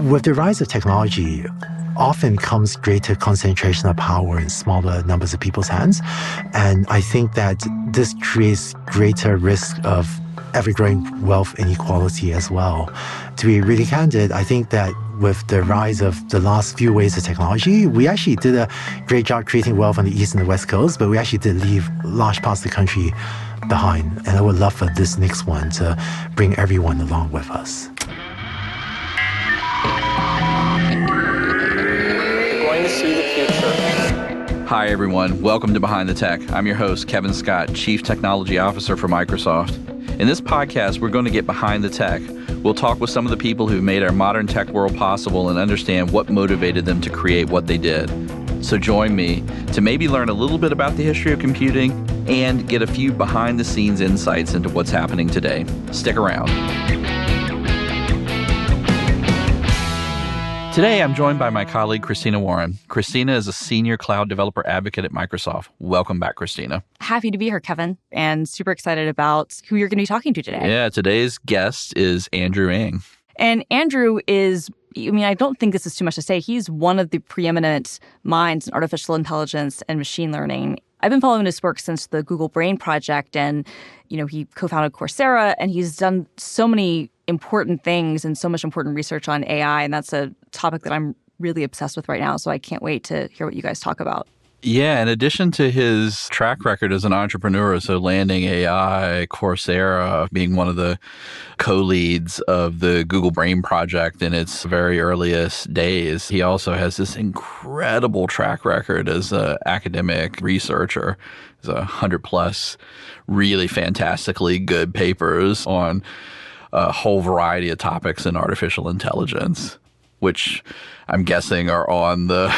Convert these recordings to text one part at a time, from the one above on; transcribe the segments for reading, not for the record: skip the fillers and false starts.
With the rise of technology, often comes greater concentration of power in smaller numbers of people's hands. And I think that this creates greater risk of ever-growing wealth inequality as well. To be really candid, I think that with the rise of the last few waves of technology, we actually did a great job creating wealth on the East and the West Coast, but we actually did leave large parts of the country behind. And I would love for this next one to bring everyone along with us. Going to see the future. Hi, everyone. Welcome to Behind the Tech. I'm your host, Kevin Scott, Chief Technology Officer for Microsoft. In this podcast, we're going to get behind the tech. We'll talk with some of the people who made our modern tech world possible and understand what motivated them to create what they did. So join me to maybe learn a little bit about the history of computing and get a few behind-the-scenes insights into what's happening today. Stick around. Today, I'm joined by my colleague, Christina Warren. Christina is a senior cloud developer advocate at Microsoft. Welcome back, Christina. Happy to be here, Kevin, and super excited about who you're going to be talking to today. Yeah, today's guest is Andrew Ng. And Andrew is, I don't think this is too much to say. He's one of the preeminent minds in artificial intelligence and machine learning. I've been following his work since the Google Brain project, and, he co-founded Coursera, and he's done so many important things and so much important research on AI, and that's a topic that I'm really obsessed with right now, so I can't wait to hear what you guys talk about. Yeah, in addition to his track record as an entrepreneur, so Landing AI, Coursera, being one of the co-leads of the Google Brain project in its very earliest days, he also has this incredible track record as an academic researcher. There's 100+ really fantastically good papers on a whole variety of topics in artificial intelligence, which I'm guessing are on the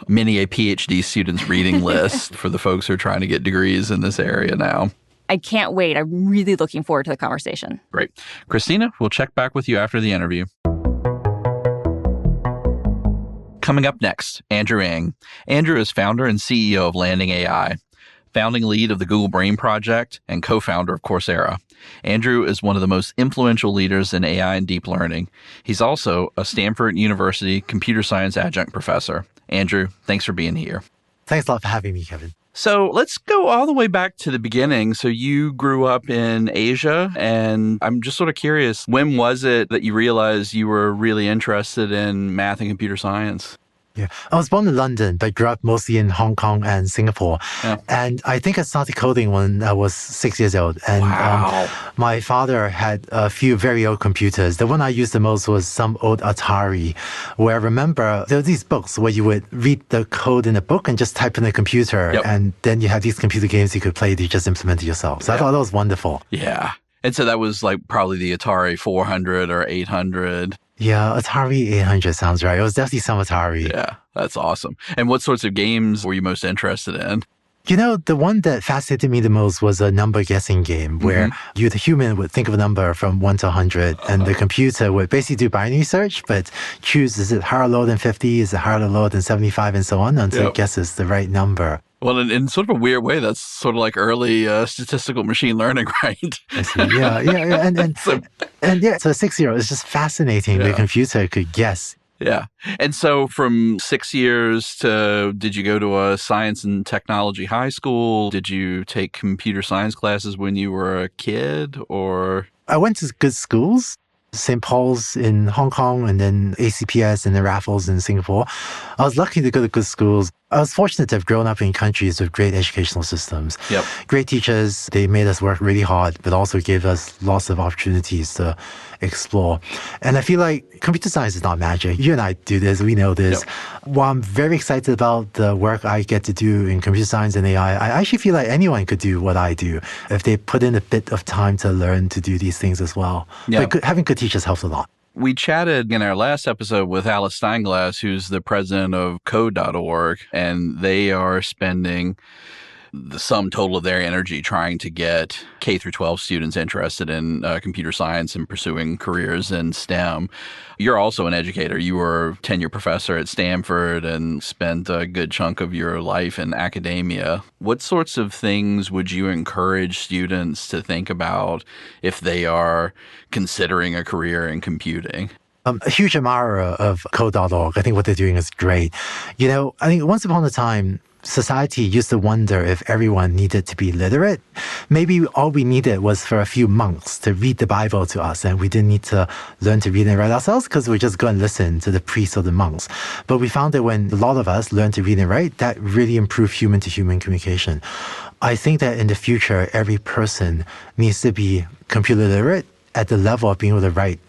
many a PhD student's reading list for the folks who are trying to get degrees in this area now. I can't wait. I'm really looking forward to the conversation. Great. Christina, we'll check back with you after the interview. Coming up next, Andrew Ng. Andrew is founder and CEO of Landing AI, founding lead of the Google Brain project, and co-founder of Coursera. Andrew is one of the most influential leaders in AI and deep learning. He's also a Stanford University computer science adjunct professor. Andrew, thanks for being here. Thanks a lot for having me, Kevin. So let's go all the way back to the beginning. So you grew up in Asia, and I'm just sort of curious, when was it that you realized you were really interested in math and computer science? Yeah, I was born in London, but grew up mostly in Hong Kong and Singapore. Yeah. And I think I started coding when I was 6 years old. And wow. My father had a few very old computers. The one I used the most was some old Atari, where I remember there were these books where you would read the code in a book and just type in the computer. Yep. And then you had these computer games you could play that you just implemented yourself. So I thought that was wonderful. Yeah. And so that was like probably the Atari 400 or 800. Yeah, Atari 800 sounds right. It was definitely some Atari. Yeah, that's awesome. And what sorts of games were you most interested in? The one that fascinated me the most was a number guessing game where you, the human, would think of a number from 1 to 100, and the computer would basically do binary search, but choose, is it higher or lower than 50, is it higher or lower than 75, and so on, until it guesses the right number. Well, in sort of a weird way, that's sort of like early statistical machine learning, right? I see. Yeah. And so a 6-year-old, it's just fascinating the computer could guess. Yeah. And so from 6 years to, did you go to a science and technology high school? Did you take computer science classes when you were a kid, or? I went to good schools. St. Paul's in Hong Kong, and then ACPS and then Raffles in Singapore. I was lucky to go to good schools. I was fortunate to have grown up in countries with great educational systems. Yep. Great teachers. They made us work really hard, but also gave us lots of opportunities to explore. And I feel like computer science is not magic. You and I do this. We know this. Yep. While I'm very excited about the work I get to do in computer science and AI, I actually feel like anyone could do what I do if they put in a bit of time to learn to do these things as well. Yep. But having good teachers helps a lot. We chatted in our last episode with Alice Steinglass, who's the president of Code.org, and they are spending the sum total of their energy trying to get K through 12 students interested in computer science and pursuing careers in STEM. You're also an educator. You were a tenure professor at Stanford and spent a good chunk of your life in academia. What sorts of things would you encourage students to think about if they are considering a career in computing? A huge admirer of code.org. I think what they're doing is great. I think once upon a time, society used to wonder if everyone needed to be literate. Maybe all we needed was for a few monks to read the Bible to us, and we didn't need to learn to read and write ourselves because we just go and listen to the priests or the monks. But we found that when a lot of us learned to read and write, that really improved human-to-human communication. I think that in the future, every person needs to be computer literate at the level of being able to write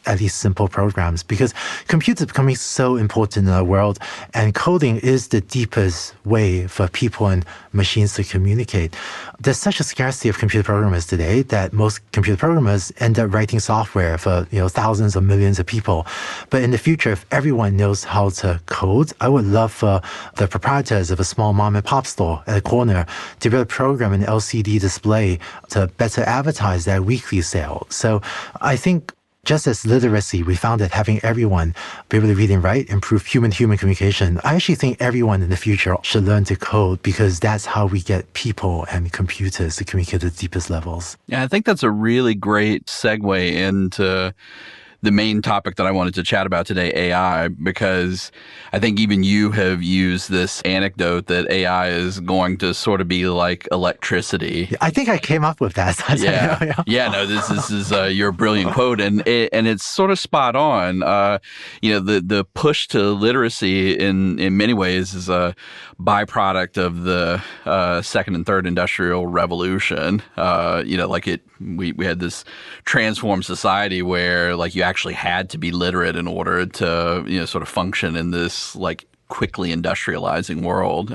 at least simple programs, because computers are becoming so important in our world, and coding is the deepest way for people and machines to communicate. There's such a scarcity of computer programmers today that most computer programmers end up writing software for thousands or millions of people. But in the future, if everyone knows how to code, I would love for the proprietors of a small mom and pop store at a corner to be able to program an LCD display to better advertise their weekly sale. So I think just as literacy, we found that having everyone be able to read and write improve human-to-human communication. I actually think everyone in the future should learn to code, because that's how we get people and computers to communicate at the deepest levels. Yeah, I think that's a really great segue into the main topic that I wanted to chat about today, AI, because I think even you have used this anecdote that AI is going to sort of be like electricity. I think I came up with that. No, this is your brilliant quote, and it's sort of spot on. The push to literacy in many ways is a byproduct of the second and third industrial revolution. We had this transformed society where like you actually had to be literate in order to sort of function in this like quickly industrializing world.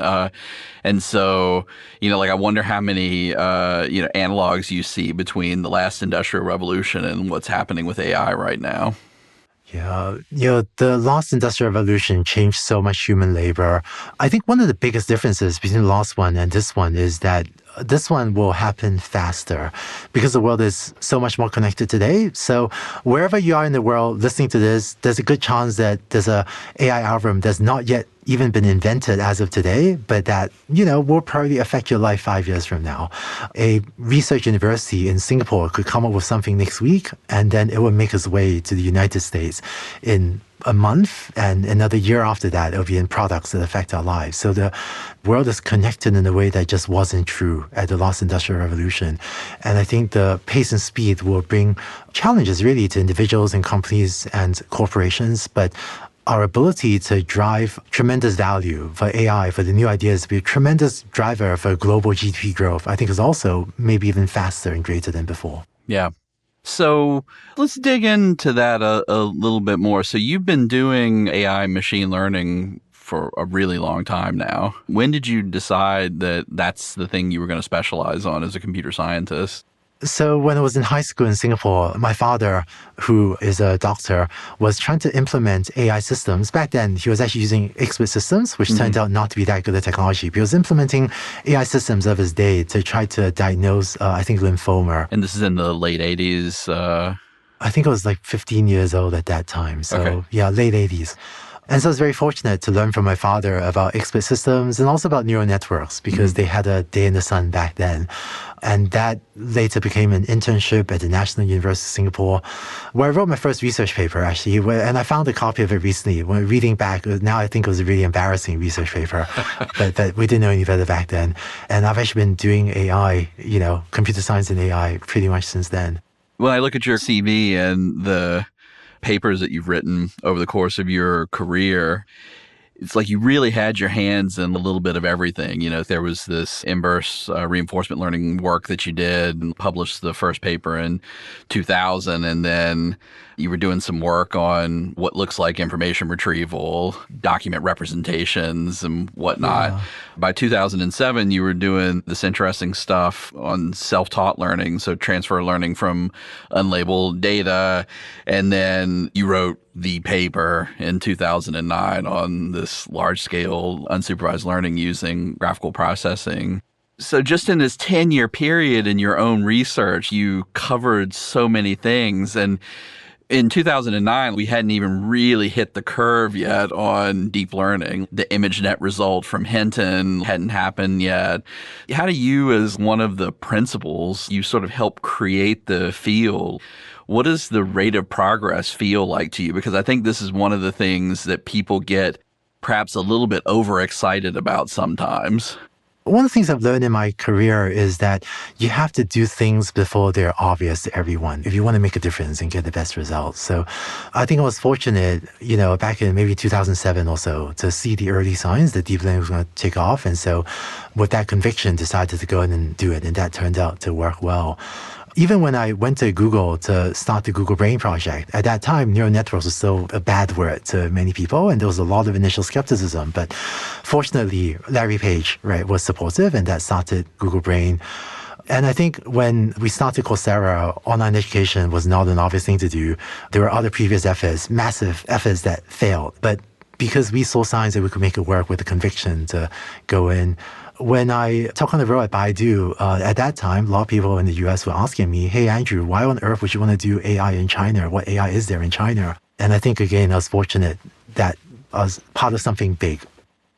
And so, I wonder how many, analogs you see between the last industrial revolution and what's happening with AI right now. Yeah, the last industrial revolution changed so much human labor. I think one of the biggest differences between the last one and this one is that this one will happen faster because the world is so much more connected today. So wherever you are in the world listening to this, there's a good chance that there's a AI algorithm that's not yet even been invented as of today, but that, will probably affect your life 5 years from now. A research university in Singapore could come up with something next week, and then it will make its way to the United States in a month, and another year after that, it'll be in products that affect our lives. So the world is connected in a way that just wasn't true at the last industrial revolution. And I think the pace and speed will bring challenges really to individuals and companies and corporations, but our ability to drive tremendous value for AI, for the new ideas, to be a tremendous driver for global GDP growth, I think is also maybe even faster and greater than before. Yeah. So let's dig into that a little bit more. So you've been doing AI machine learning for a really long time now. When did you decide that that's the thing you were going to specialize on as a computer scientist? So when I was in high school in Singapore, my father, who is a doctor, was trying to implement AI systems. Back then, he was actually using XBit systems, which turned out not to be that good a technology. But he was implementing AI systems of his day to try to diagnose, lymphoma. And this is in the late 80s? I think I was like 15 years old at that time. So late 80s. And so I was very fortunate to learn from my father about XBit systems and also about neural networks because they had a day in the sun back then. And that later became an internship at the National University of Singapore, where I wrote my first research paper, actually. And I found a copy of it recently. When reading back, now I think it was a really embarrassing research paper, but we didn't know any better back then. And I've actually been doing AI, computer science and AI pretty much since then. When I look at your CV and the papers that you've written over the course of your career, it's like you really had your hands in a little bit of everything. There was this inverse reinforcement learning work that you did and published the first paper in 2000. And then you were doing some work on what looks like information retrieval, document representations and whatnot. Yeah. By 2007, you were doing this interesting stuff on self-taught learning, so transfer learning from unlabeled data. And then you wrote the paper in 2009 on this large-scale unsupervised learning using graphical processing. So just in this 10-year period in your own research, you covered so many things. And in 2009, we hadn't even really hit the curve yet on deep learning. The ImageNet result from Hinton hadn't happened yet. How do you, as one of the principals, you sort of help create the field? What does the rate of progress feel like to you? Because I think this is one of the things that people get perhaps a little bit overexcited about sometimes. One of the things I've learned in my career is that you have to do things before they're obvious to everyone if you want to make a difference and get the best results. So I think I was fortunate, back in maybe 2007 or so to see the early signs that deep learning was going to take off. And so with that conviction, decided to go in and do it. And that turned out to work well. Even when I went to Google to start the Google Brain project, at that time, neural networks was still a bad word to many people, and there was a lot of initial skepticism. But fortunately, Larry Page, was supportive, and that started Google Brain. And I think when we started Coursera, online education was not an obvious thing to do. There were other previous efforts, massive efforts that failed. But because we saw signs that we could make it work with the conviction to go in, when I took on the role at Baidu, at that time, a lot of people in the US were asking me, hey, Andrew, why on earth would you want to do AI in China? What AI is there in China? And I think, again, I was fortunate that I was part of something big.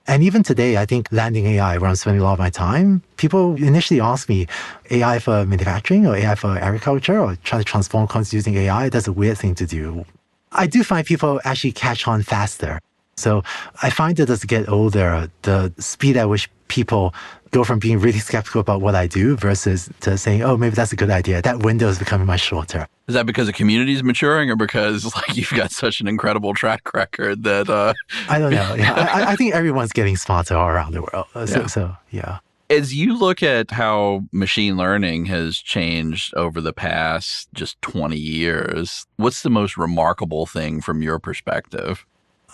And even today, I think landing AI, where I'm spending a lot of my time, people initially ask me, AI for manufacturing or AI for agriculture or trying to transform companies using AI, that's a weird thing to do. I do find people actually catch on faster. So I find that as I get older, the speed at which people go from being really skeptical about what I do versus to saying, oh, maybe that's a good idea. That window is becoming much shorter. Is that because the community is maturing or because you've got such an incredible track record that... I don't know. Yeah, I think everyone's getting smarter all around the world. So, yeah. As you look at how machine learning has changed over the past just 20 years, what's the most remarkable thing from your perspective?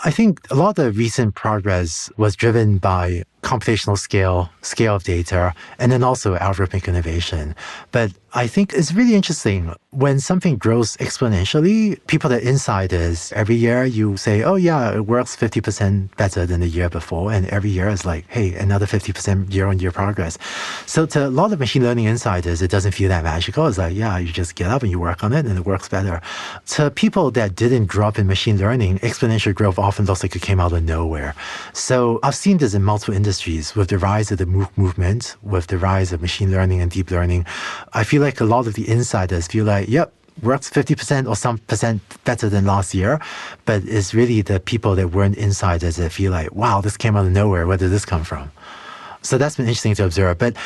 I think a lot of the recent progress was driven by computational scale of data, and then also algorithmic innovation. But I think it's really interesting when something grows exponentially, people that are insiders, every year you say, oh yeah, it works 50% better than the year before. And every year is like, hey, another 50% year-on-year progress. So to a lot of machine learning insiders, it doesn't feel that magical. It's like, yeah, you just get up and you work on it and it works better. To people that didn't grow up in machine learning, exponential growth often looks like it came out of nowhere. So I've seen this in multiple industries with the rise of the MOOC movement, with the rise of machine learning and deep learning. I feel like a lot of the insiders feel like, yep, works 50% or some percent better than last year. But it's really the people that weren't insiders that feel like, wow, this came out of nowhere. Where did this come from? So that's been interesting to observe. But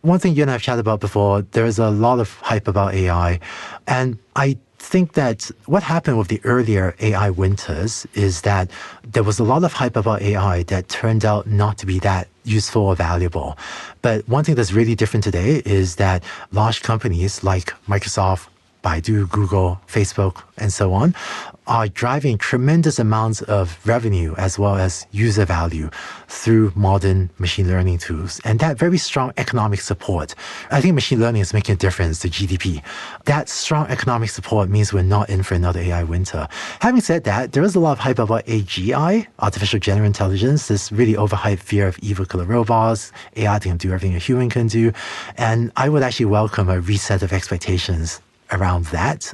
one thing you and I have chatted about before, there's a lot of hype about AI. And I think that what happened with the earlier AI winters is that there was a lot of hype about AI that turned out not to be that useful or valuable. But one thing that's really different today is that large companies like Microsoft, Baidu, Google, Facebook, and so on are driving tremendous amounts of revenue as well as user value through modern machine learning tools. And that very strong economic support, I think machine learning is making a difference to GDP. That strong economic support means we're not in for another AI winter. Having said that, there is a lot of hype about AGI, artificial general intelligence, this really overhyped fear of evil killer robots, AI that can do everything a human can do. And I would actually welcome a reset of expectations around that.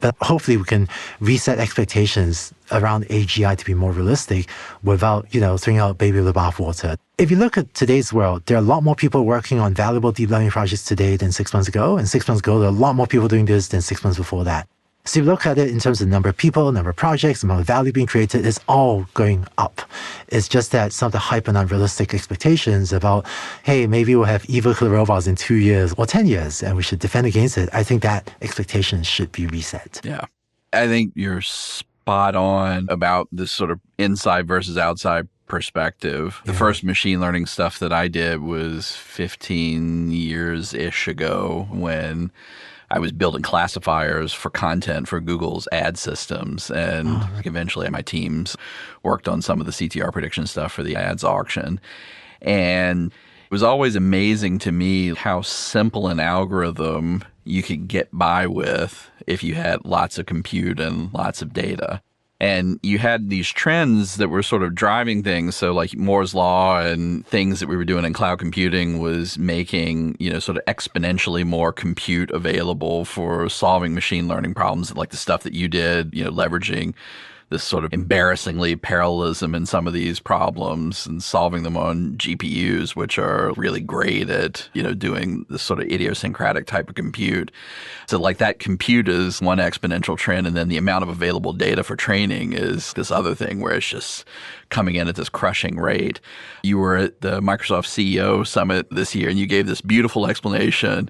But hopefully we can reset expectations around AGI to be more realistic without, throwing out baby with the bathwater. If you look at today's world, there are a lot more people working on valuable deep learning projects today than 6 months ago. And 6 months ago, there are a lot more people doing this than 6 months before that. So if you look at it in terms of the number of people, number of projects, the amount of value being created, it's all going up. It's just that some of the hype and unrealistic expectations about, hey, maybe we'll have evil killer robots in 2 years or 10 years and we should defend against it. I think that expectation should be reset. Yeah. I think you're spot on about this sort of inside versus outside perspective. The first machine learning stuff that I did was 15 years-ish ago when I was building classifiers for content for Google's ad systems. And eventually my teams worked on some of the CTR prediction stuff for the ads auction. And it was always amazing to me how simple an algorithm you could get by with if you had lots of compute and lots of data. And you had these trends that were sort of driving things. So like Moore's Law and things that we were doing in cloud computing was making, sort of exponentially more compute available for solving machine learning problems, like the stuff that you did, leveraging this sort of embarrassingly parallelism in some of these problems and solving them on GPUs, which are really great at, doing this sort of idiosyncratic type of compute. So like that compute is one exponential trend, and then the amount of available data for training is this other thing where it's just coming in at this crushing rate. You were at the Microsoft CEO Summit this year, and you gave this beautiful explanation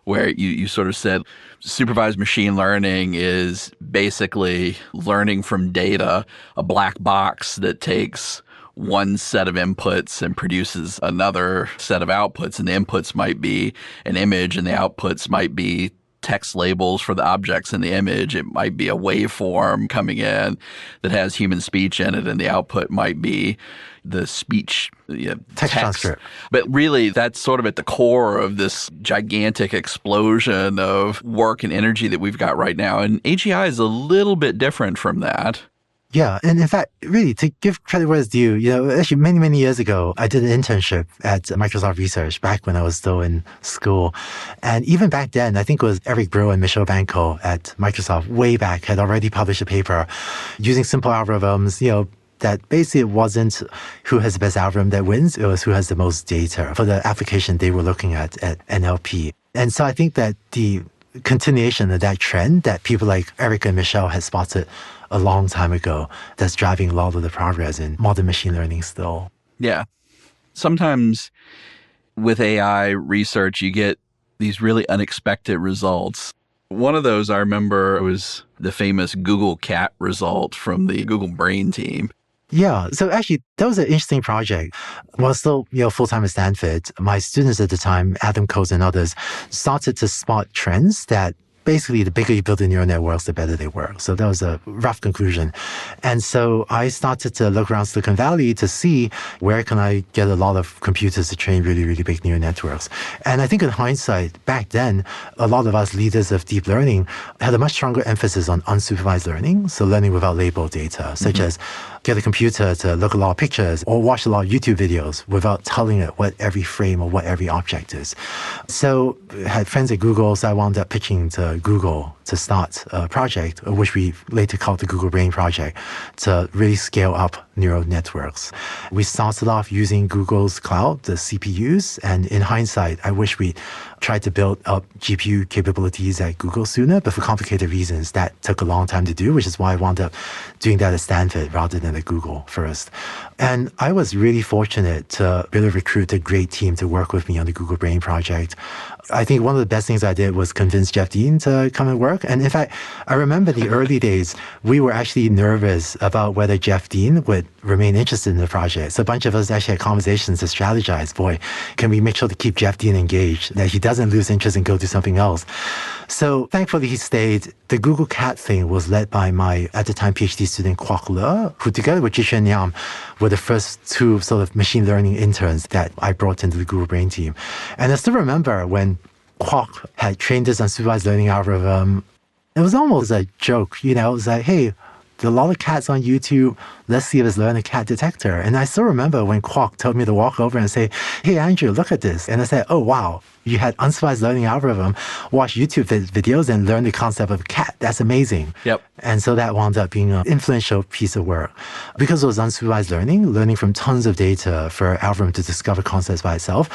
where you sort of said supervised machine learning is basically learning from data, a black box that takes one set of inputs and produces another set of outputs. And the inputs might be an image and the outputs might be text labels for the objects in the image. It might be a waveform coming in that has human speech in it, and the output might be the speech text transcript. But really, that's sort of at the core of this gigantic explosion of work and energy that we've got right now. And AGI is a little bit different from that. Yeah. And in fact, really, to give credit where it's due, actually many, many years ago, I did an internship at Microsoft Research back when I was still in school. And even back then, I think it was Eric Brewer and Michel Banco at Microsoft way back had already published a paper using simple algorithms, that basically it wasn't who has the best algorithm that wins, it was who has the most data for the application they were looking at NLP. And so I think that the continuation of that trend that people like Eric and Michel had spotted a long time ago, that's driving a lot of the progress in modern machine learning still. Yeah. Sometimes with AI research, you get these really unexpected results. One of those I remember was the famous Google Cat result from the Google Brain team. Yeah. So actually, that was an interesting project. While still, full-time at Stanford, my students at the time, Adam Coates and others, started to spot trends that basically the bigger you build the neural networks, the better they work. So that was a rough conclusion. And so I started to look around Silicon Valley to see where can I get a lot of computers to train really, really big neural networks. And I think in hindsight, back then, a lot of us leaders of deep learning had a much stronger emphasis on unsupervised learning. So learning without labeled data, such as get a computer to look at a lot of pictures or watch a lot of YouTube videos without telling it what every frame or what every object is. So I had friends at Google, so I wound up pitching to Google to start a project, which we later called the Google Brain Project, to really scale up neural networks. We started off using Google's cloud, the CPUs, and in hindsight, I wish we tried to build up GPU capabilities at Google sooner, but for complicated reasons, that took a long time to do, which is why I wound up doing that at Stanford rather than at Google first. And I was really fortunate to really recruit a great team to work with me on the Google Brain Project. I think one of the best things I did was convince Jeff Dean to come and work. And in fact, I remember the early days, we were actually nervous about whether Jeff Dean would remain interested in the project. So a bunch of us actually had conversations to strategize, boy, can we make sure to keep Jeff Dean engaged, that he doesn't lose interest and go do something else. So thankfully he stayed. The Google Cat thing was led by my, at the time, PhD student, Kwok Le, who together with Zhishen Liang were the first two sort of machine learning interns that I brought into the Google Brain team. And I still remember when Kwok had trained this unsupervised learning algorithm, it was almost a joke, it was like, hey, there are a lot of cats on YouTube. Let's see if it's learn a cat detector. And I still remember when Kwok told me to walk over and say, hey, Andrew, look at this. And I said, oh, wow, you had unsupervised learning algorithm, watch YouTube videos and learn the concept of a cat. That's amazing. Yep. And so that wound up being an influential piece of work. Because it was unsupervised learning from tons of data for algorithm to discover concepts by itself,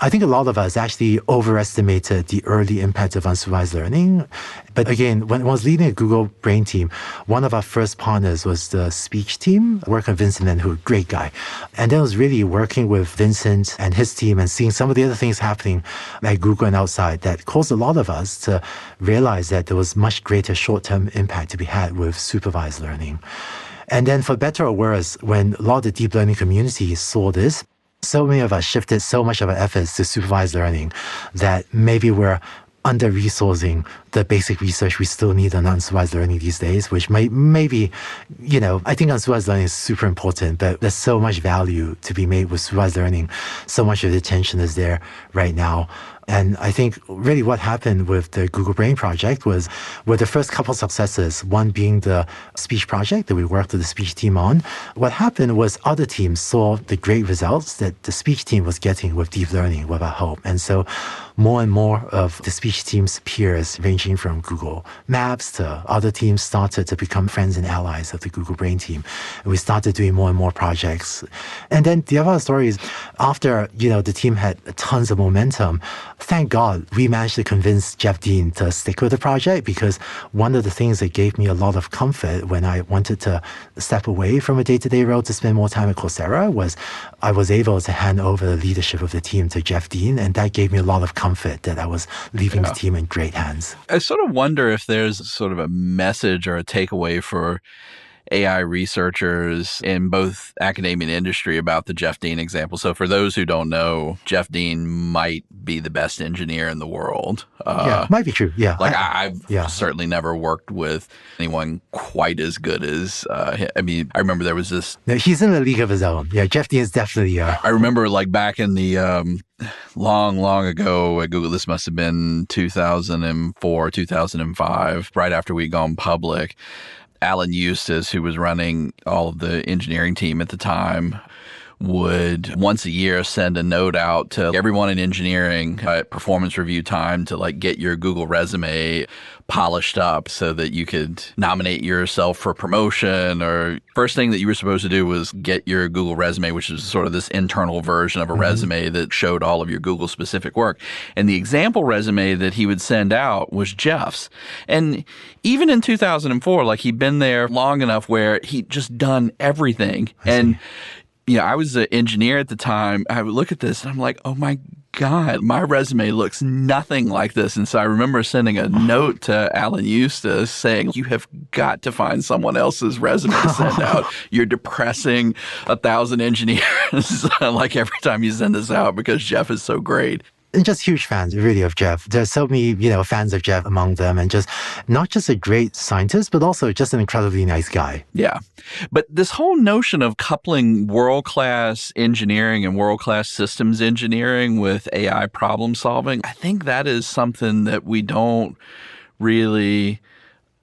I think a lot of us actually overestimated the early impact of unsupervised learning. But again, when I was leading a Google Brain team, one of our first partners was the speech team, working with Vincent Lin, who was a great guy. And then I was really working with Vincent and his team and seeing some of the other things happening at Google and outside that caused a lot of us to realize that there was much greater short-term impact to be had with supervised learning. And then for better or worse, when a lot of the deep learning community saw this, so many of us shifted so much of our efforts to supervised learning that maybe we're under-resourcing the basic research we still need on unsupervised learning these days, which maybe, I think unsupervised learning is super important, but there's so much value to be made with supervised learning. So much of the attention is there right now. And I think really what happened with the Google Brain project was with the first couple successes, one being the speech project that we worked with the speech team on, what happened was other teams saw the great results that the speech team was getting with deep learning, with our help. And so more and more of the speech team's peers, ranging from Google Maps to other teams, started to become friends and allies of the Google Brain team. And we started doing more and more projects. And then the other story is after, the team had tons of momentum, thank God we managed to convince Jeff Dean to stick with the project, because one of the things that gave me a lot of comfort when I wanted to step away from a day-to-day role to spend more time at Coursera was I was able to hand over the leadership of the team to Jeff Dean, and that gave me a lot of comfort that I was leaving the team in great hands. I sort of wonder if there's sort of a message or a takeaway for AI researchers in both academia and industry about the Jeff Dean example. So for those who don't know, Jeff Dean might be the best engineer in the world. Might be true. Yeah. I've certainly never worked with anyone quite as good as, I remember there was this. No, he's in a league of his own. Yeah, Jeff Dean is definitely. I remember back in the long ago at Google, this must have been 2004, 2005, right after we'd gone public. Alan Eustace, who was running all of the engineering team at the time, would once a year send a note out to everyone in engineering at performance review time to get your Google resume polished up so that you could nominate yourself for promotion. Or first thing that you were supposed to do was get your Google resume, which is sort of this internal version of a resume that showed all of your Google specific work. And the example resume that he would send out was Jeff's. And even in 2004, he'd been there long enough where he'd just done everything. I was an engineer at the time. I would look at this and I'm like, oh my God, my resume looks nothing like this. And so I remember sending a note to Alan Eustace saying, you have got to find someone else's resume to send out. You're depressing 1,000 engineers every time you send this out because Jeff is so great. And just huge fans, really, of Jeff. There's so many, fans of Jeff among them, and just not just a great scientist, but also just an incredibly nice guy. Yeah. But this whole notion of coupling world-class engineering and world-class systems engineering with AI problem solving, I think that is something that we don't really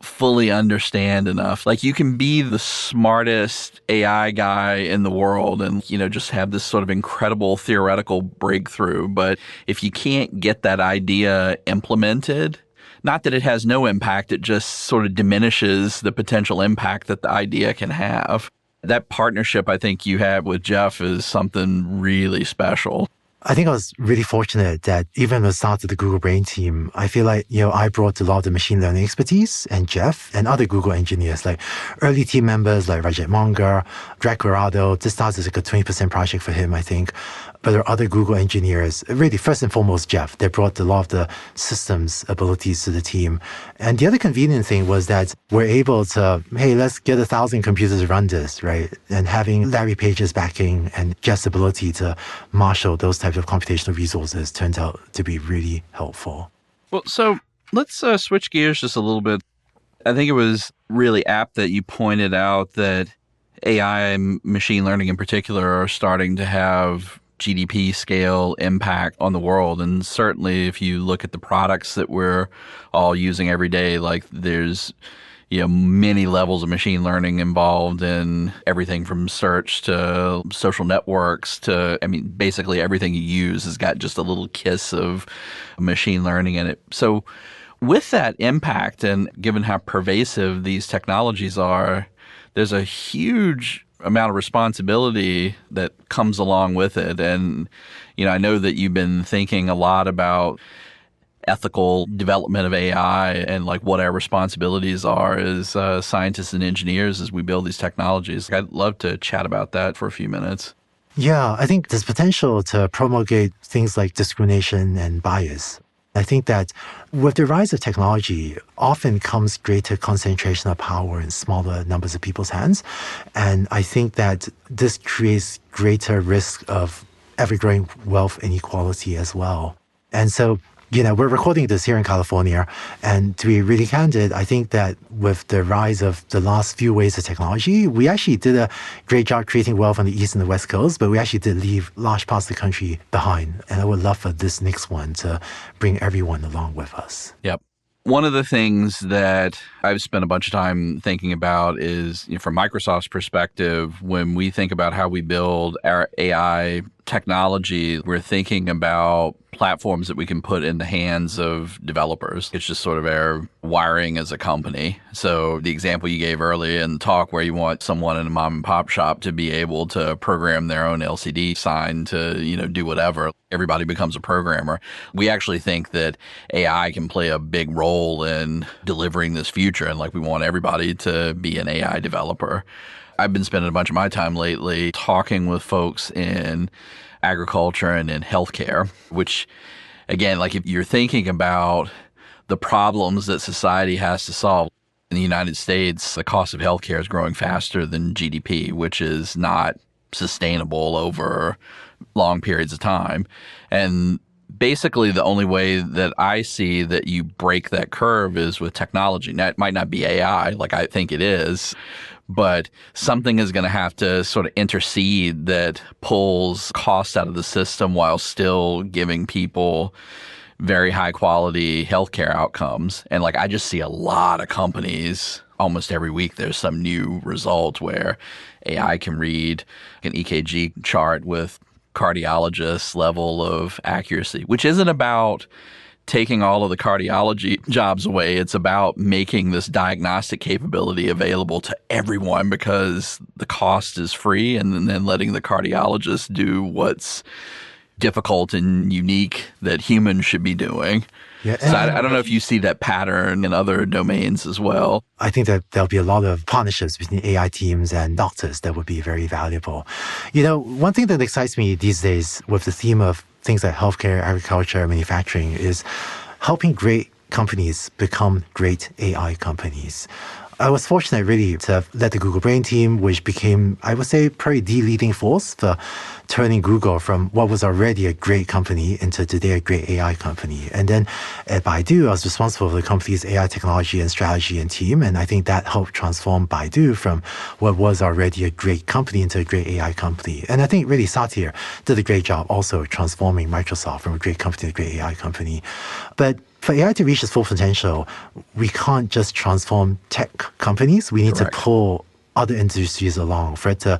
fully understand enough. You can be the smartest AI guy in the world and, just have this sort of incredible theoretical breakthrough. But if you can't get that idea implemented, not that it has no impact, it just sort of diminishes the potential impact that the idea can have. That partnership I think you have with Jeff is something really special. I think I was really fortunate that even at the start of the Google Brain team, I feel like, I brought a lot of the machine learning expertise, and Jeff and other Google engineers, early team members like Rajat Mongar, Greg Corrado. This started as a 20% project for him, I think. But there are other Google engineers, really first and foremost Jeff, they brought a lot of the systems abilities to the team. And the other convenient thing was that we're able to, hey, let's get 1,000 computers to run this, right? And having Larry Page's backing and Jeff's ability to marshal those types of computational resources turned out to be really helpful. Well, so let's switch gears just a little bit. I think it was really apt that you pointed out that AI and machine learning in particular are starting to have GDP scale impact on the world. And certainly if you look at the products that we're all using every day, there's many levels of machine learning involved in everything from search to social networks to, basically everything you use has got just a little kiss of machine learning in it. So with that impact and given how pervasive these technologies are, there's a huge amount of responsibility that comes along with it. And, I know that you've been thinking a lot about ethical development of AI and what our responsibilities are as scientists and engineers as we build these technologies. I'd love to chat about that for a few minutes. Yeah, I think there's potential to promulgate things like discrimination and bias. I think that with the rise of technology, often comes greater concentration of power in smaller numbers of people's hands. And I think that this creates greater risk of ever-growing wealth inequality as well. And so We're recording this here in California, and to be really candid, I think that with the rise of the last few waves of technology, we actually did a great job creating wealth on the East and the West Coast, but we actually did leave large parts of the country behind. And I would love for this next one to bring everyone along with us. Yep. One of the things that I've spent a bunch of time thinking about is, from Microsoft's perspective, when we think about how we build our AI technology, we're thinking about platforms that we can put in the hands of developers. It's just sort of our wiring as a company. So the example you gave earlier in the talk where you want someone in a mom and pop shop to be able to program their own LCD sign to, do whatever. Everybody becomes a programmer. We actually think that AI can play a big role in delivering this future. And we want everybody to be an AI developer. I've been spending a bunch of my time lately talking with folks in agriculture and in healthcare, which, again, if you're thinking about the problems that society has to solve, in the United States, the cost of healthcare is growing faster than GDP, which is not sustainable over long periods of time. And basically, the only way that I see that you break that curve is with technology. Now, it might not be AI like I think it is, but something is going to have to sort of intercede that pulls costs out of the system while still giving people very high quality healthcare outcomes. And I just see a lot of companies almost every week. There's some new result where AI can read an EKG chart with cardiologist level of accuracy, which isn't about taking all of the cardiology jobs away. It's about making this diagnostic capability available to everyone because the cost is free, and then letting the cardiologist do what's difficult and unique that humans should be doing. Yeah, so I don't know if you see that pattern in other domains as well. I think that there'll be a lot of partnerships between AI teams and doctors that would be very valuable. One thing that excites me these days with the theme of things like healthcare, agriculture, manufacturing is helping great companies become great AI companies. I was fortunate really to have led the Google Brain team, which became, I would say, probably the leading force for turning Google from what was already a great company into today a great AI company. And then at Baidu, I was responsible for the company's AI technology and strategy and team. And I think that helped transform Baidu from what was already a great company into a great AI company. And I think really Satya did a great job also transforming Microsoft from a great company to a great AI company. But for AI to reach its full potential, we can't just transform tech companies. We need Correct. to pull other industries along for it to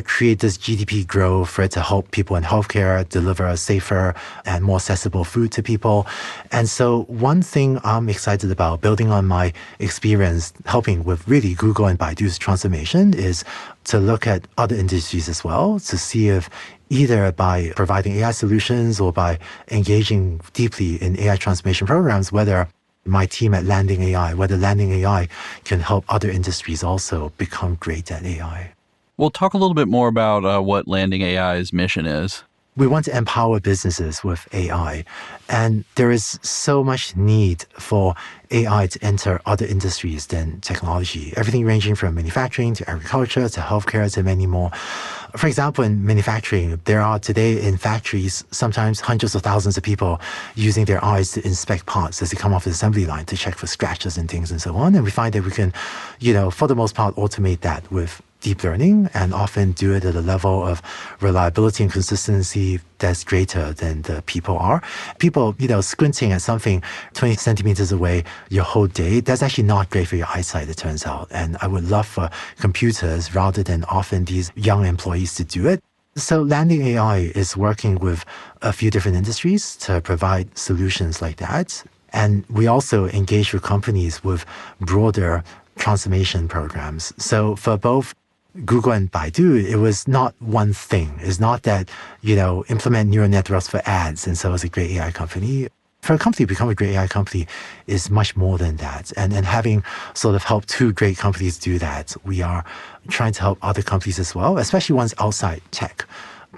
create this GDP growth, for it to help people in healthcare deliver a safer and more accessible food to people. And so one thing I'm excited about, building on my experience helping with really Google and Baidu's transformation, is to look at other industries as well, to see if either by providing AI solutions or by engaging deeply in AI transformation programs, whether my team at Landing AI, whether Landing AI can help other industries also become great at AI. We'll talk a little bit more about what Landing AI's mission is. We want to empower businesses with AI, and there is so much need for AI to enter other industries than technology, everything ranging from manufacturing to agriculture to healthcare to many more. For example, in manufacturing, there are today in factories sometimes hundreds of thousands of people using their eyes to inspect parts as they come off the assembly line to check for scratches and things and so on. And we find that we can, for the most part, automate that with deep learning and often do it at a level of reliability and consistency that's greater than the people are. People, squinting at something 20 centimeters away your whole day, that's actually not great for your eyesight, it turns out. And I would love for computers, rather than often these young employees, to do it. So Landing AI is working with a few different industries to provide solutions like that. And we also engage with companies with broader transformation programs. So for both Google and Baidu, it was not one thing. It's not that, implement neural networks for ads and so it's a great AI company. For a company to become a great AI company is much more than that. And having sort of helped two great companies do that, we are trying to help other companies as well, especially ones outside tech,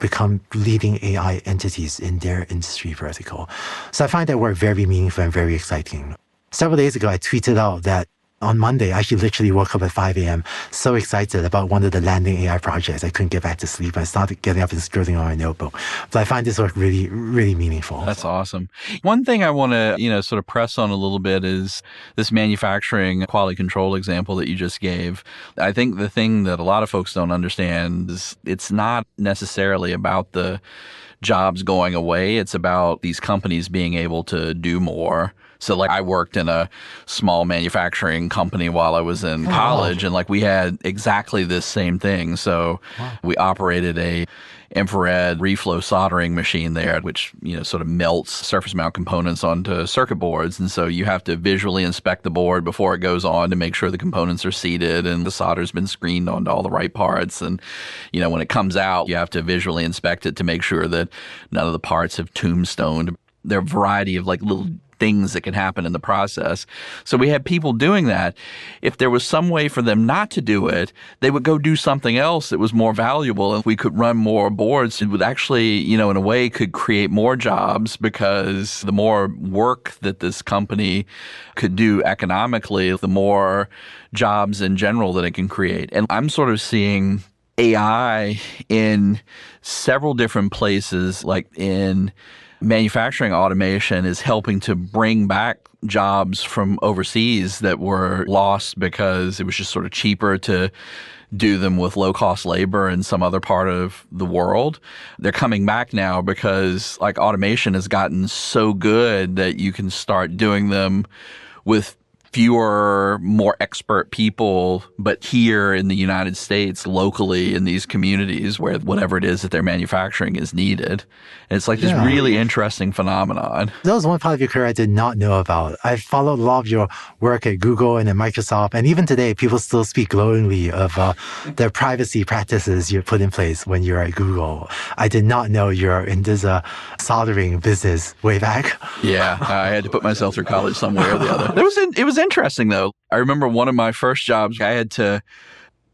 become leading AI entities in their industry vertical. So I find that work very meaningful and very exciting. Several days ago, I tweeted out that On Monday, I actually literally woke up at 5 a.m. so excited about one of the landing AI projects. I couldn't get back to sleep. I started getting up and scribbling on my notebook. But I find this work really, really meaningful. That's awesome. One thing I want to, sort of press on a little bit is this manufacturing quality control example that you just gave. I think the thing that a lot of folks don't understand is it's not necessarily about the jobs going away. It's about these companies being able to do more. So I worked in a small manufacturing company while I was in college, and we had exactly this same thing. So we operated a infrared reflow soldering machine there, which, sort of melts surface mount components onto circuit boards. And so you have to visually inspect the board before it goes on to make sure the components are seated and the solder's been screened onto all the right parts. And, when it comes out, you have to visually inspect it to make sure that none of the parts have tombstoned. There are a variety of little things that can happen in the process. So we had people doing that. If there was some way for them not to do it, they would go do something else that was more valuable. And if we could run more boards, it would actually, in a way could create more jobs, because the more work that this company could do economically, the more jobs in general that it can create. And I'm sort of seeing AI in several different places, like in manufacturing automation is helping to bring back jobs from overseas that were lost because it was just sort of cheaper to do them with low-cost labor in some other part of the world. They're coming back now because automation has gotten so good that you can start doing them with fewer, more expert people, but here in the United States, locally in these communities where whatever it is that they're manufacturing is needed. And it's this really interesting phenomenon. That was one part of your career I did not know about. I followed a lot of your work at Google and at Microsoft, and even today, people still speak glowingly of the privacy practices you put in place when you're at Google. I did not know you're in this soldering business way back. Yeah, I had to put myself through college somewhere or the other. It was interesting, though. I remember one of my first jobs, I had to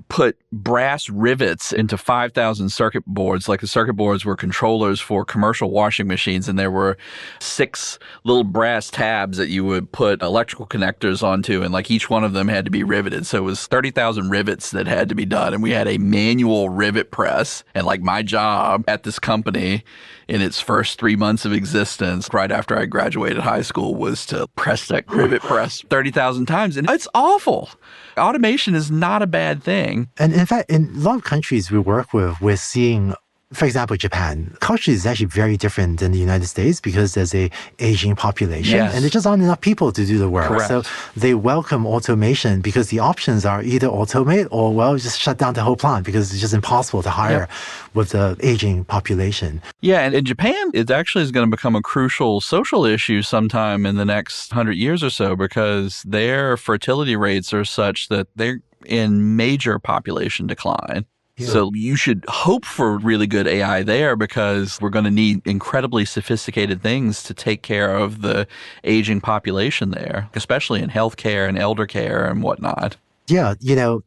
put brass rivets into 5,000 circuit boards. The circuit boards were controllers for commercial washing machines, and there were 6 little brass tabs that you would put electrical connectors onto, and each one of them had to be riveted. So it was 30,000 rivets that had to be done, and we had a manual rivet press. And my job at this company in its first 3 months of existence, right after I graduated high school, was to press that rivet press 30,000 times. And it's awful. Automation is not a bad thing. And in fact, in a lot of countries we work with, we're seeing, for example, Japan. Culture is actually very different than the United States because there's a aging population, and there just aren't enough people to do the work. Correct. So they welcome automation because the options are either automate or, just shut down the whole plant because it's just impossible to hire with the aging population. Yeah, and in Japan, it actually is going to become a crucial social issue sometime in the next 100 years or so, because their fertility rates are such that they're in major population decline. Yeah. So you should hope for really good AI there, because we're going to need incredibly sophisticated things to take care of the aging population there, especially in healthcare and elder care and whatnot. Yeah,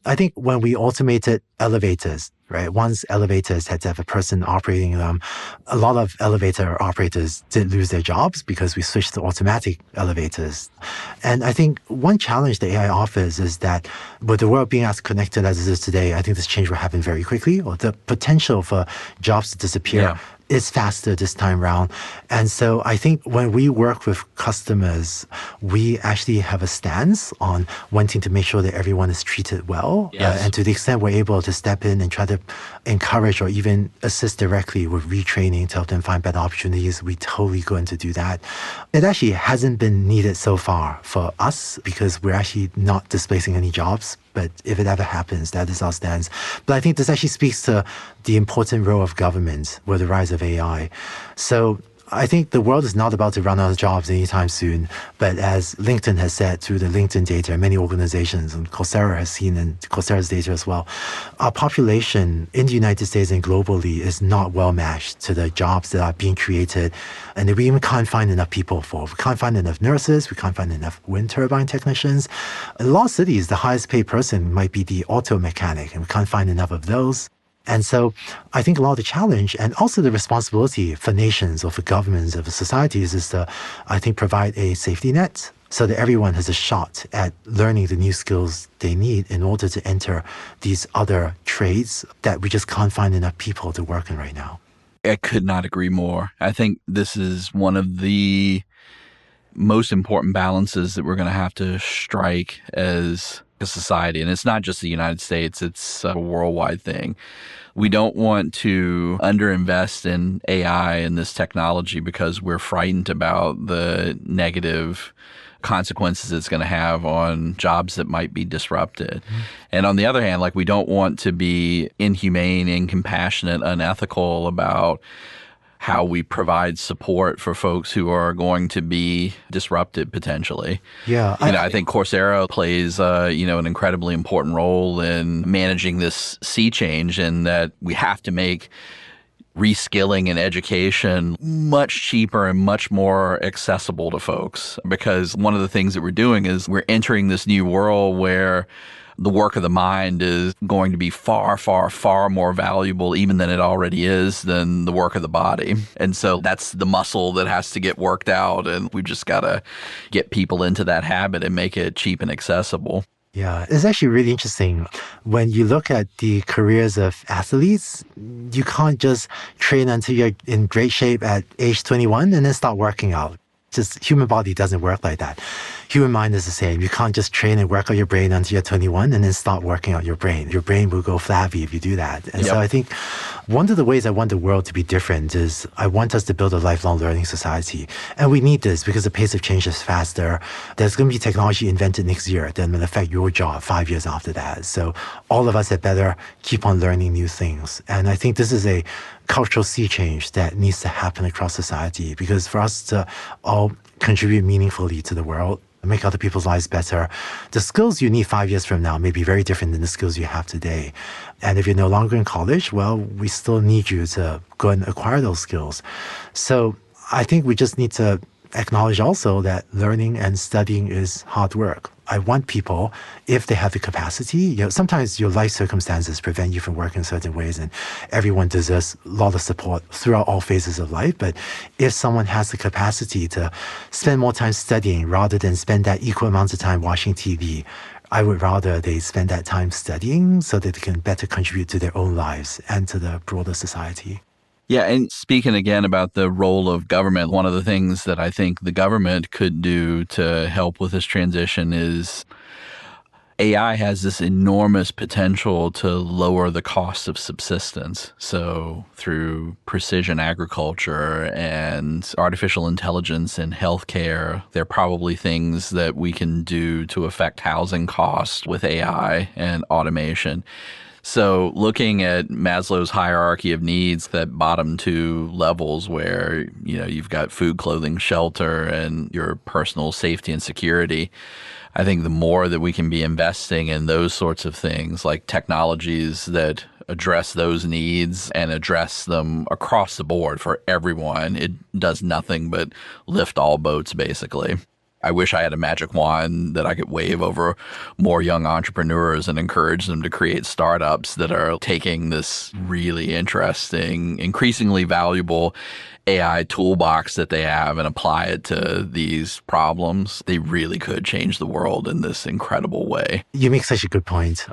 I think when we automated elevators, right? Once elevators had to have a person operating them, a lot of elevator operators did lose their jobs because we switched to automatic elevators. And I think one challenge that AI offers is that with the world being as connected as it is today, I think this change will happen very quickly, or the potential for jobs to disappear is faster this time around. And so I think when we work with customers, we actually have a stance on wanting to make sure that everyone is treated well. Yes. And to the extent we're able to step in and try to encourage or even assist directly with retraining to help them find better opportunities, we totally going to do that. It actually hasn't been needed so far for us because we're actually not displacing any jobs. But if it ever happens, that is our stance. But I think this actually speaks to the important role of government with the rise of AI. So I think the world is not about to run out of jobs anytime soon. But as LinkedIn has said through the LinkedIn data, many organizations, and Coursera has seen in Coursera's data as well, our population in the United States and globally is not well matched to the jobs that are being created. And we even can't find enough people for. We can't find enough nurses. We can't find enough wind turbine technicians. In a lot of cities, the highest paid person might be the auto mechanic, and we can't find enough of those. And so I think a lot of the challenge and also the responsibility for nations or for governments or for societies is to, I think, provide a safety net so that everyone has a shot at learning the new skills they need in order to enter these other trades that we just can't find enough people to work in right now. I could not agree more. I think this is one of the most important balances that we're going to have to strike as a society. And it's not just the United States, it's a worldwide thing. We don't want to underinvest in AI and this technology because we're frightened about the negative consequences it's going to have on jobs that might be disrupted. Mm-hmm. And on the other hand, like, we don't want to be inhumane, incompassionate, unethical about how we provide support for folks who are going to be disrupted potentially. Yeah. I think Coursera plays, an incredibly important role in managing this sea change, and that we have to make reskilling and education much cheaper and much more accessible to folks. Because one of the things that we're doing is we're entering this new world where the work of the mind is going to be far, far, far more valuable, even than it already is, than the work of the body. And so that's the muscle that has to get worked out. And we've just got to get people into that habit and make it cheap and accessible. Yeah, it's actually really interesting. When you look at the careers of athletes, you can't just train until you're in great shape at age 21 and then start working out. Just human body doesn't work like that. Human mind is the same. You can't just train and work out your brain until you're 21 and then start working out your brain. Your brain will go flabby if you do that. And so I think one of the ways I want the world to be different is I want us to build a lifelong learning society. And we need this because the pace of change is faster. There's going to be technology invented next year that will affect your job 5 years after that. So all of us had better keep on learning new things. And I think this is a cultural sea change that needs to happen across society, because for us to all contribute meaningfully to the world, make other people's lives better, the skills you need 5 years from now may be very different than the skills you have today. And if you're no longer in college, well, we still need you to go and acquire those skills. So I think we just need to acknowledge also that learning and studying is hard work. I want people, if they have the capacity, sometimes your life circumstances prevent you from working in certain ways, and everyone deserves a lot of support throughout all phases of life. But if someone has the capacity to spend more time studying rather than spend that equal amount of time watching TV, I would rather they spend that time studying so that they can better contribute to their own lives and to the broader society. Yeah, and speaking again about the role of government, one of the things that I think the government could do to help with this transition is AI has this enormous potential to lower the cost of subsistence. So through precision agriculture and artificial intelligence in healthcare, there are probably things that we can do to affect housing costs with AI and automation. So looking at Maslow's hierarchy of needs, that bottom two levels where, you've got food, clothing, shelter, and your personal safety and security, I think the more that we can be investing in those sorts of things, like technologies that address those needs and address them across the board for everyone, it does nothing but lift all boats, basically. I wish I had a magic wand that I could wave over more young entrepreneurs and encourage them to create startups that are taking this really interesting, increasingly valuable AI toolbox that they have and apply it to these problems. They really could change the world in this incredible way. You make such a good point.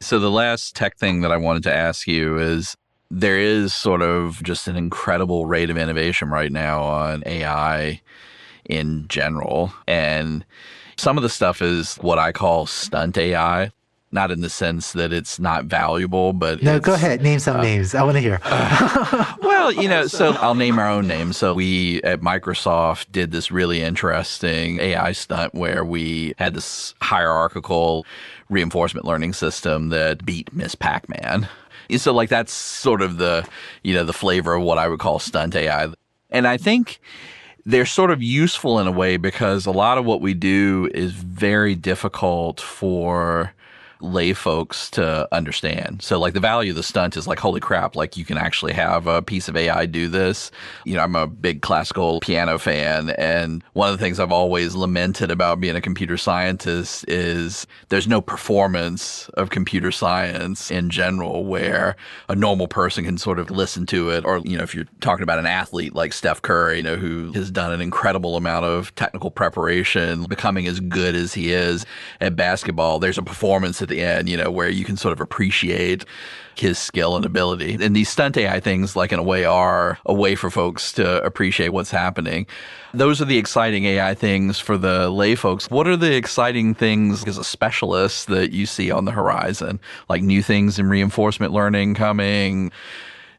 So the last tech thing that I wanted to ask you is, there is sort of just an incredible rate of innovation right now on AI in general. And some of the stuff is what I call stunt AI, not in the sense that it's not valuable, but no, go ahead. Name some names. I want to hear. Well, so I'll name our own names. So we at Microsoft did this really interesting AI stunt where we had this hierarchical reinforcement learning system that beat Miss Pac-Man. So that's sort of the flavor of what I would call stunt AI. And I think they're sort of useful in a way because a lot of what we do is very difficult for lay folks to understand. So like the value of the stunt is like, holy crap, like you can actually have a piece of AI do this. You know, I'm a big classical piano fan, and one of the things I've always lamented about being a computer scientist is there's no performance of computer science in general where a normal person can sort of listen to it. Or, you know, if you're talking about an athlete like Steph Curry, you know, who has done an incredible amount of technical preparation, becoming as good as he is at basketball, there's a performance at the end, you know, where you can sort of appreciate his skill and ability. And these stunt AI things, like in a way, are a way for folks to appreciate what's happening. Those are the exciting AI things for the lay folks. What are the exciting things as a specialist that you see on the horizon? Like new things in reinforcement learning coming.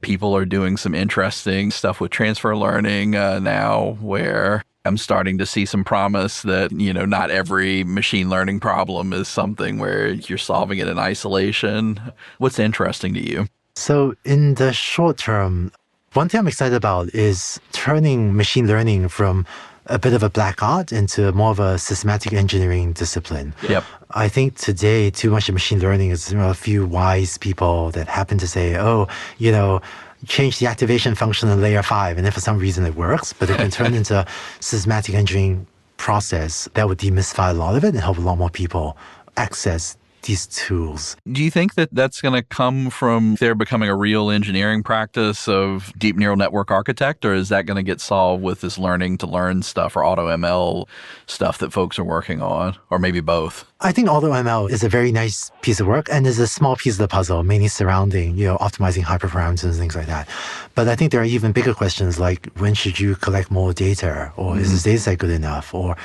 People are doing some interesting stuff with transfer learning now, where I'm starting to see some promise that, you know, not every machine learning problem is something where you're solving it in isolation. What's interesting to you? So in the short term, one thing I'm excited about is turning machine learning from a bit of a black art into more of a systematic engineering discipline. Yep. I think today too much of machine learning is, you know, a few wise people that happen to say, oh, you know, change the activation function in layer 5, and if for some reason it works, but it can turn into a systematic engineering process that would demystify a lot of it and help a lot more people access these tools. Do you think that that's going to come from there becoming a real engineering practice of deep neural network architect, or is that going to get solved with this learning to learn stuff or AutoML stuff that folks are working on, or maybe both? I think AutoML is a very nice piece of work and is a small piece of the puzzle, mainly surrounding, you know, optimizing hyperparameters and things like that. But I think there are even bigger questions like, when should you collect more data, or is this data set good enough, or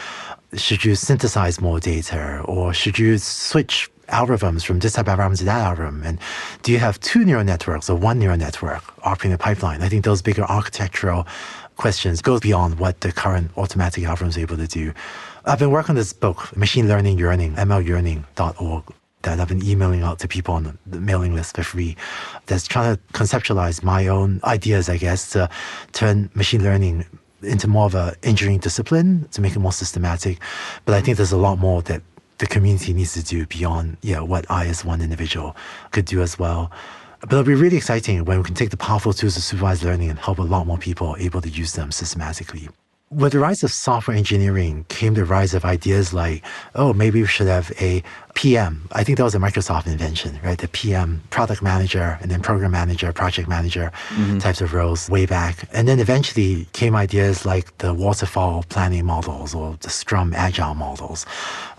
should you synthesize more data, or should you switch algorithms from this type of algorithm to that algorithm? And do you have two neural networks or one neural network operating the pipeline? I think those bigger architectural questions go beyond what the current automatic algorithms are able to do. I've been working on this book, Machine Learning Yearning, mlyearning.org, that I've been emailing out to people on the mailing list for free, that's trying to conceptualize my own ideas, I guess, to turn machine learning into more of an engineering discipline, to make it more systematic. But I think there's a lot more that the community needs to do beyond, you know, what I as one individual could do as well. But it'll be really exciting when we can take the powerful tools of supervised learning and help a lot more people able to use them systematically. With the rise of software engineering came the rise of ideas like, oh, maybe we should have a PM. I think that was a Microsoft invention, right? The PM, product manager, and then program manager, project manager types of roles way back. And then eventually came ideas like the waterfall planning models or the Scrum Agile models.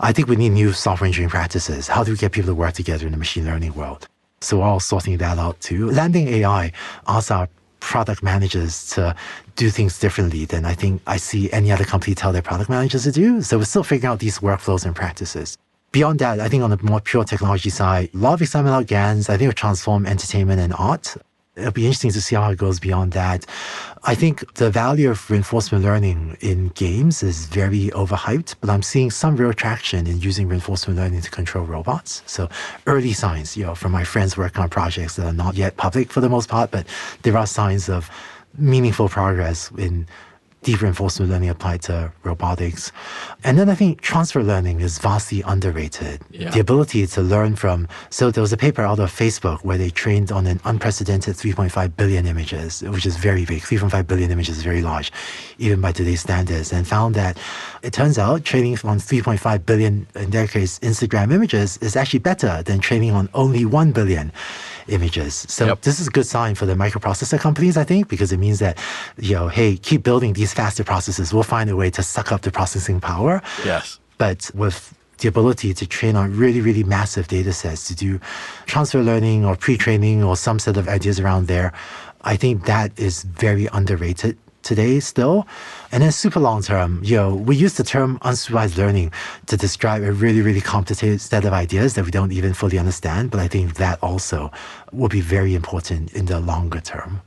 I think we need new software engineering practices. How do we get people to work together in the machine learning world? So we're all sorting that out too. Landing AI asks our product managers to do things differently than I think I see any other company tell their product managers to do. So we're still figuring out these workflows and practices. Beyond that, I think on the more pure technology side, a lot of excitement about GANs. I think it'll transform entertainment and art. It'll be interesting to see how it goes beyond that. I think the value of reinforcement learning in games is very overhyped, but I'm seeing some real traction in using reinforcement learning to control robots. So early signs, you know, from my friends working on projects that are not yet public for the most part, but there are signs of meaningful progress in deep reinforcement learning applied to robotics. And then I think transfer learning is vastly underrated. Yeah. The ability to learn from, so there was a paper out of Facebook where they trained on an unprecedented 3.5 billion images, which is very big. 3.5 billion images is very large, even by today's standards, and found that it turns out training on 3.5 billion, in their case, Instagram images, is actually better than training on only 1 billion images. So this is a good sign for the microprocessor companies, I think, because it means that, you know, hey, keep building these faster processes. We'll find a way to suck up the processing power. Yes. But with the ability to train on really, really massive data sets to do transfer learning or pre-training or some set of ideas around there, I think that is very underrated today still. And then super long term, you know, we use the term unsupervised learning to describe a really, really complicated set of ideas that we don't even fully understand. But I think that also will be very important in the longer term.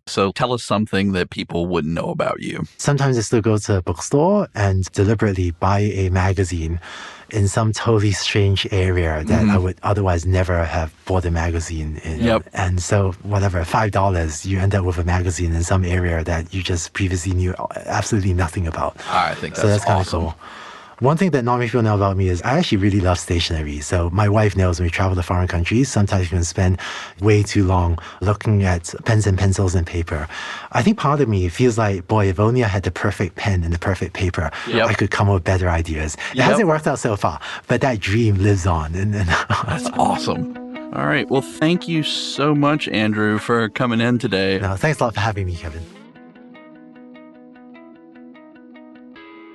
So tell us something that people wouldn't know about you. Sometimes I still go to a bookstore and deliberately buy a magazine in some totally strange area that I would otherwise never have bought a magazine in. Yep. And so whatever, $5, you end up with a magazine in some area that you just previously knew absolutely nothing about. I think So that's kind of awesome. cool. One thing that not many people know about me is I actually really love stationery. So my wife knows when we travel to foreign countries, sometimes we can spend way too long looking at pens and pencils and paper. I think part of me feels like, boy, if only I had the perfect pen and the perfect paper, I could come up with better ideas. It hasn't worked out so far, but that dream lives on. And That's awesome. All right. Well, thank you so much, Andrew, for coming in today. No, thanks a lot for having me, Kevin.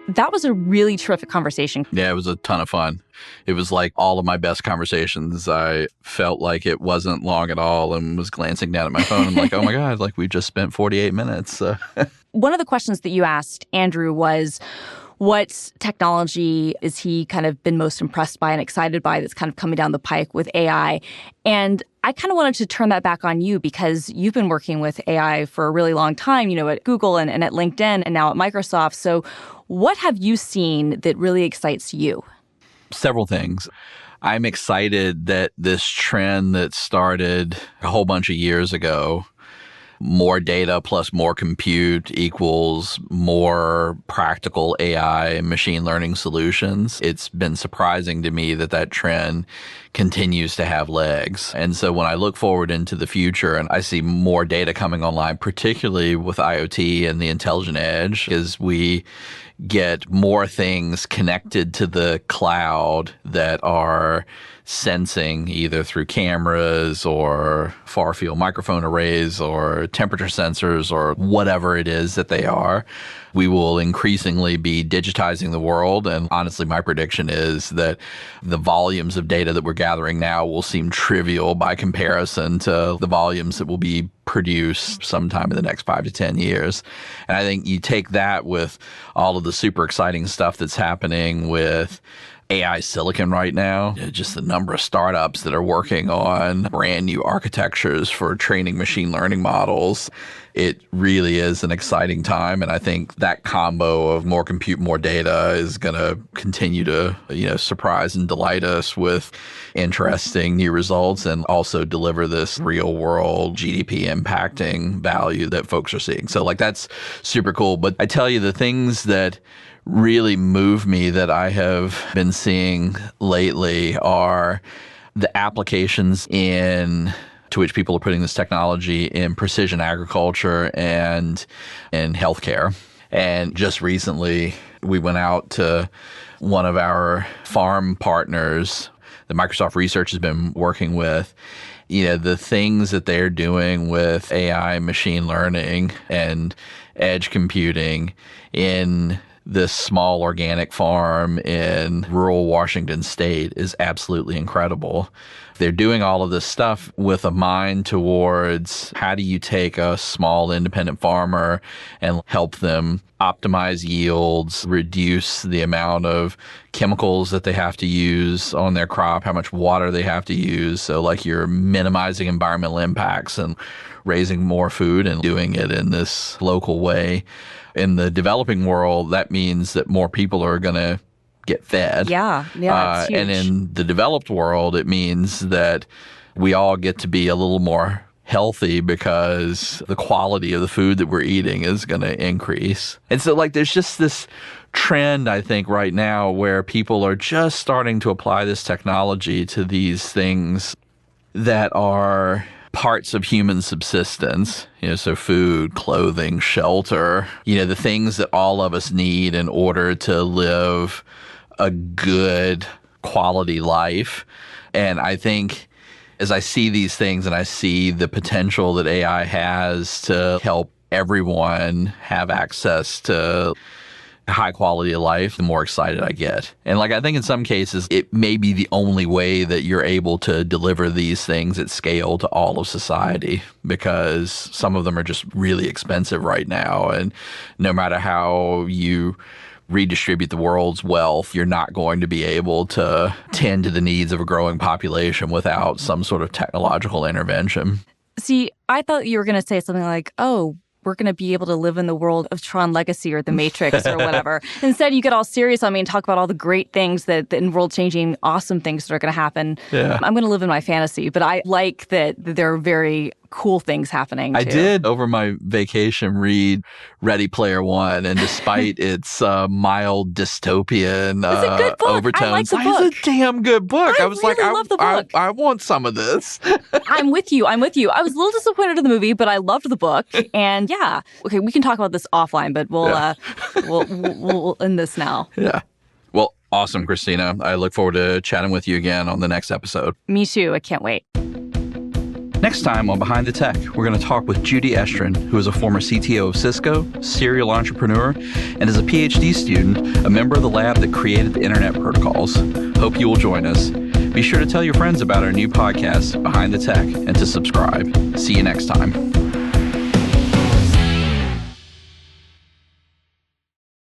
That was a really terrific conversation. Yeah, it was a ton of fun. It was like all of my best conversations. I felt like it wasn't long at all and was glancing down at my phone and like, oh my God, like we just spent 48 minutes. One of the questions that you asked Andrew was, what technology is he kind of been most impressed by and excited by that's kind of coming down the pike with AI? And I kind of wanted to turn that back on you because you've been working with AI for a really long time, at Google and at LinkedIn and now at Microsoft. So what have you seen that really excites you? Several things. I'm excited that this trend that started a whole bunch of years ago, more data plus more compute equals more practical AI and machine learning solutions. It's been surprising to me that that trend continues to have legs. And so when I look forward into the future and I see more data coming online, particularly with IoT and the intelligent edge, as we get more things connected to the cloud that are sensing either through cameras or far field microphone arrays or temperature sensors or whatever it is that they are, we will increasingly be digitizing the world. And honestly, my prediction is that the volumes of data that we're gathering now will seem trivial by comparison to the volumes that will be produced sometime in the next 5 to 10 years. And I think you take that with all of the super exciting stuff that's happening with AI silicon right now, just the number of startups that are working on brand new architectures for training machine learning models. It really is an exciting time. And I think that combo of more compute, more data is going to continue to, surprise and delight us with interesting new results and also deliver this real world GDP impacting value that folks are seeing. So that's super cool. But I tell you, the things that really move me that I have been seeing lately are the applications to which people are putting this technology in precision agriculture and in healthcare. And just recently, we went out to one of our farm partners that Microsoft Research has been working with. The things that they're doing with AI, machine learning, and edge computing in this small organic farm in rural Washington state is absolutely incredible. They're doing all of this stuff with a mind towards how do you take a small independent farmer and help them optimize yields, reduce the amount of chemicals that they have to use on their crop, how much water they have to use. So you're minimizing environmental impacts and raising more food and doing it in this local way. In the developing world, that means that more people are going to get fed. Yeah, it's huge. And in the developed world, it means that we all get to be a little more healthy because the quality of the food that we're eating is going to increase. And so there's just this trend, I think, right now where people are just starting to apply this technology to these things that are parts of human subsistence, so food, clothing, shelter, the things that all of us need in order to live a good quality life. And I think as I see these things and I see the potential that AI has to help everyone have access to high quality of life, the more excited I get. And I think in some cases, it may be the only way that you're able to deliver these things at scale to all of society, because some of them are just really expensive right now. And no matter how you redistribute the world's wealth, you're not going to be able to tend to the needs of a growing population without some sort of technological intervention. See, I thought you were going to say something like, we're going to be able to live in the world of Tron Legacy or The Matrix or whatever. Instead, you get all serious on me and talk about all the great things and world-changing, awesome things that are going to happen. Yeah. I'm going to live in my fantasy, but I like that they're very cool things happening, too. I did, over my vacation, read Ready Player One, and despite its mild dystopian It's a good book. overtones, I like the book. it's a damn good book. I was really like, love the book. I want some of this. I'm with you. I was a little disappointed in the movie, but I loved the book. And yeah, okay, we can talk about this offline, but we'll end this now. Yeah. Well, awesome, Christina. I look forward to chatting with you again on the next episode. Me too. I can't wait. Next time on Behind the Tech, we're going to talk with Judy Estrin, who is a former CTO of Cisco, serial entrepreneur, and is a PhD student, a member of the lab that created the Internet protocols. Hope you will join us. Be sure to tell your friends about our new podcast, Behind the Tech, and to subscribe. See you next time.